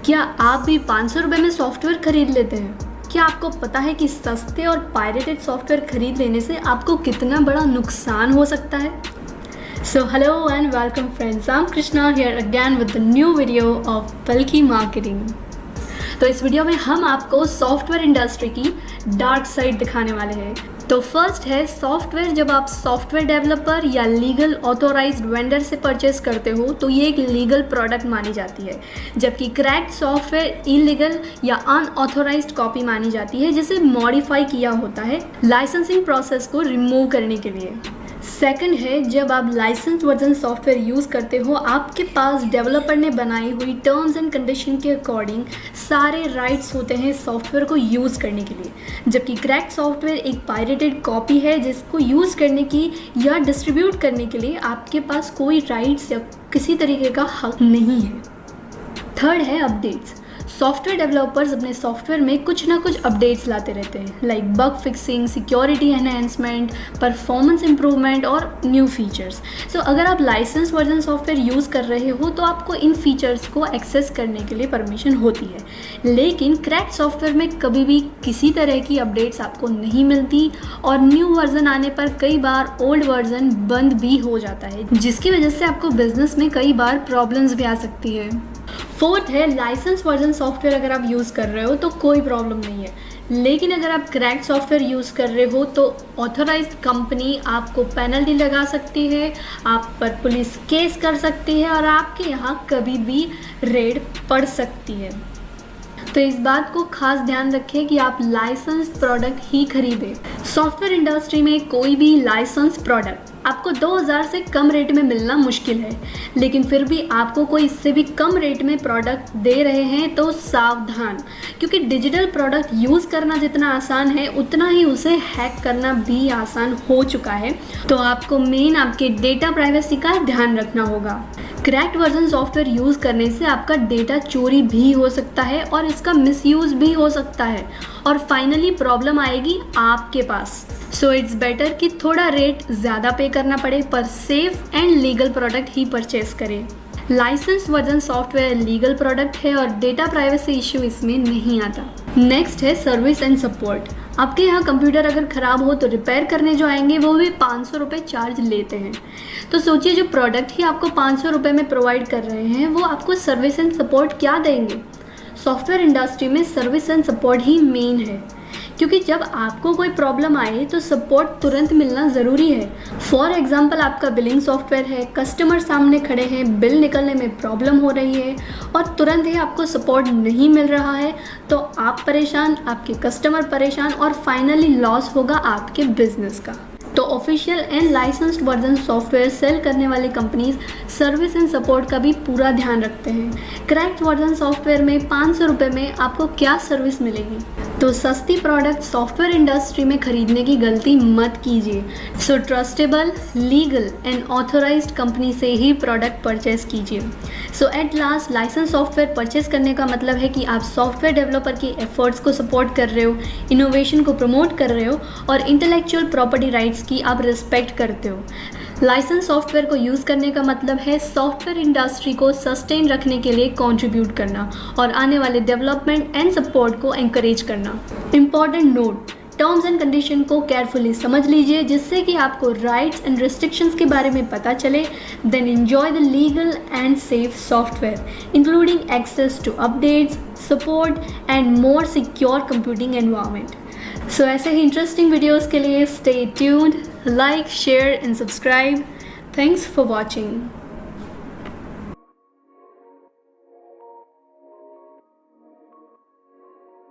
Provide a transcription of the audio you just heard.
क्या आप भी 500 रुपये में सॉफ्टवेयर खरीद लेते हैं? क्या आपको पता है कि सस्ते और पायरेटेड सॉफ्टवेयर खरीद लेने से आपको कितना बड़ा नुकसान हो सकता है? So hello and welcome friends, I'm Krishna here again with the new video of Palki Marketing। तो इस वीडियो में हम आपको सॉफ्टवेयर इंडस्ट्री की डार्क साइड दिखाने वाले हैं। तो फर्स्ट है सॉफ्टवेयर। जब आप सॉफ्टवेयर डेवलपर या लीगल ऑथोराइज्ड वेंडर से परचेस करते हो तो ये एक लीगल प्रोडक्ट मानी जाती है, जबकि क्रैक्ड सॉफ्टवेयर इलीगल या अनऑथोराइज्ड कॉपी मानी जाती है जिसे मॉडिफाई किया होता है लाइसेंसिंग प्रोसेस को रिमूव करने के लिए। सेकंड है जब आप लाइसेंस वर्जन सॉफ्टवेयर यूज़ करते हो, आपके पास डेवलपर ने बनाई हुई टर्म्स एंड कंडीशन के अकॉर्डिंग सारे राइट्स होते हैं सॉफ्टवेयर को यूज़ करने के लिए, जबकि क्रैक्ड सॉफ्टवेयर एक पायरेटेड कॉपी है जिसको यूज़ करने की या डिस्ट्रीब्यूट करने के लिए आपके पास कोई राइट्स या किसी तरीके का हक नहीं है। थर्ड है अपडेट्स। सॉफ्टवेयर डेवलपर्स अपने सॉफ्टवेयर में कुछ ना कुछ अपडेट्स लाते रहते हैं, like bug fixing, security enhancement, performance improvement और न्यू फीचर्स। सो अगर आप लाइसेंस वर्जन सॉफ्टवेयर यूज़ कर रहे हो तो आपको इन फीचर्स को एक्सेस करने के लिए परमिशन होती है, लेकिन क्रैक्ड सॉफ्टवेयर में कभी भी किसी तरह की अपडेट्स आपको नहीं मिलती और न्यू वर्जन आने पर कई बार ओल्ड वर्जन बंद भी हो जाता है, जिसकी वजह से आपको बिजनेस में कई बार प्रॉब्लम्स भी आ सकती है। फोर्थ है लाइसेंस वर्जन सॉफ्टवेयर अगर आप यूज़ कर रहे हो तो कोई प्रॉब्लम नहीं है, लेकिन अगर आप क्रैक्ड सॉफ्टवेयर यूज़ कर रहे हो तो ऑथराइज्ड कंपनी आपको पेनल्टी लगा सकती है, आप पर पुलिस केस कर सकती है और आपके यहाँ कभी भी रेड पड़ सकती है। तो इस बात को खास ध्यान रखें कि आप लाइसेंस प्रोडक्ट ही खरीदें। सॉफ्टवेयर इंडस्ट्री में कोई भी लाइसेंस प्रोडक्ट आपको 2000 से कम रेट में मिलना मुश्किल है, लेकिन फिर भी आपको कोई इससे भी कम रेट में प्रोडक्ट दे रहे हैं तो सावधान, क्योंकि डिजिटल प्रोडक्ट यूज़ करना जितना आसान है उतना ही उसे हैक करना भी आसान हो चुका है। तो आपको मेन आपके डेटा प्राइवेसी का ध्यान रखना होगा। क्रैक्ड वर्जन सॉफ्टवेयर यूज़ करने से आपका डेटा चोरी भी हो सकता है और इसका मिसयूज़ भी हो सकता है और फाइनली प्रॉब्लम आएगी आपके पास। सो इट्स बेटर कि थोड़ा रेट ज़्यादा पे करना पड़े पर सेफ एंड लीगल प्रोडक्ट ही परचेस करें। Licence version software legal product है और डेटा प्राइवेसी इश्यू इसमें नहीं आता। नेक्स्ट है सर्विस एंड सपोर्ट। आपके यहाँ कंप्यूटर अगर ख़राब हो तो रिपेयर करने जो आएंगे वो भी 500 रुपये चार्ज लेते हैं। तो सोचिए जो प्रोडक्ट ही आपको 500 रुपये में प्रोवाइड कर रहे हैं वो आपको सर्विस एंड सपोर्ट क्या देंगे। सॉफ्टवेयर इंडस्ट्री में service and support he main है, क्योंकि जब आपको कोई प्रॉब्लम आए तो सपोर्ट तुरंत मिलना ज़रूरी है। फॉर एग्जांपल आपका बिलिंग सॉफ्टवेयर है, कस्टमर सामने खड़े हैं, बिल निकलने में प्रॉब्लम हो रही है और तुरंत ही आपको सपोर्ट नहीं मिल रहा है तो आप परेशान, आपके कस्टमर परेशान और फाइनली लॉस होगा आपके बिजनेस का। तो official and licensed version software sale करने वाली कंपनीज सर्विस एंड सपोर्ट का भी पूरा ध्यान रखते हैं। क्रैक्ड वर्जन सॉफ्टवेयर में 500 रुपये में आपको क्या सर्विस मिलेगी? तो सस्ती प्रोडक्ट सॉफ्टवेयर इंडस्ट्री में खरीदने की गलती मत कीजिए। So trustable, legal and authorised company से ही प्रोडक्ट परचेस कीजिए। So at last licence software purchase करने का मतलब है कि आप सॉफ्टवेयर डेवलपर की एफर्ट्स को सपोर्ट कर रहे हो, इनोवेशन को प्रमोट कर रहे हो और इंटेलेक्चुअल प्रॉपर्टी राइट्स की आप रिस्पेक्ट करते हो। लाइसेंस सॉफ्टवेयर को यूज़ करने का मतलब है सॉफ्टवेयर इंडस्ट्री को सस्टेन रखने के लिए कंट्रीब्यूट करना और आने वाले डेवलपमेंट एंड सपोर्ट को एनकरेज करना। Important note, terms and condition को केयरफुली समझ लीजिए जिससे कि आपको राइट्स एंड रिस्ट्रिक्शंस के बारे में पता चले। Then enjoy the legal and safe software including access to updates, support and more secure computing environment. So ऐसे ही इंटरेस्टिंग वीडियोज़ के लिए stay tuned, like, share and subscribe. Thanks for watching.